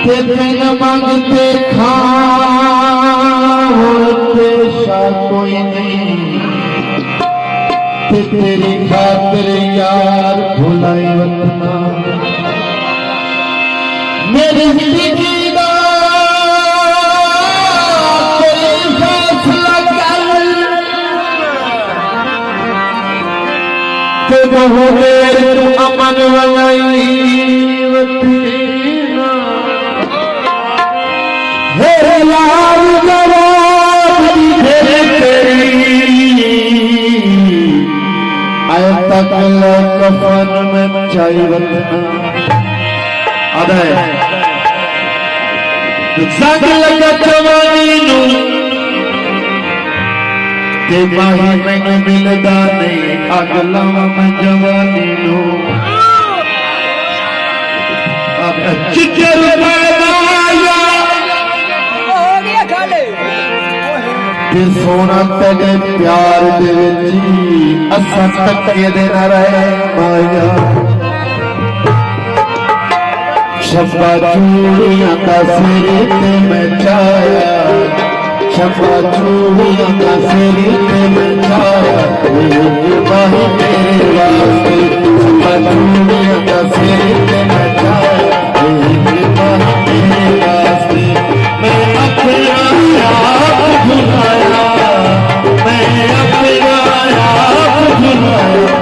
बिन मांगते खाते सा कोई नहीं, तेरी खातिर यार भुलाई वतना। मेरी जिंदगी का कोई फैसला कर ते बहु देर अमन वलाई वतना। हे यार जवानी तेरी आया तक कफन में चाय वतना। अदय संग लगा जवानी नू ते माही मैनू मिलदा नहीं, अगला मैं जवानी नू चिचर सोना तेरे प्यार दे विच असा टके दे ना रहे माया। शब्बा चूड़ियां का सिर ते मैं छाया, शब्बा चूड़ियां का सिर ते मैं छाया। माही तेरे वास्ते शब्बा चूड़ियां का सिर ते मैं छाया। माही तेरे वास्ते मैं अपना आप भुलाया, मैं अपना आप भुलाया।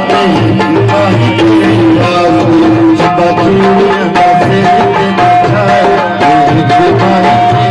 माही तेरे वास्ते शब्बा चूड़ियां का सिर ते मैं छाया। माही तेरे वास्ते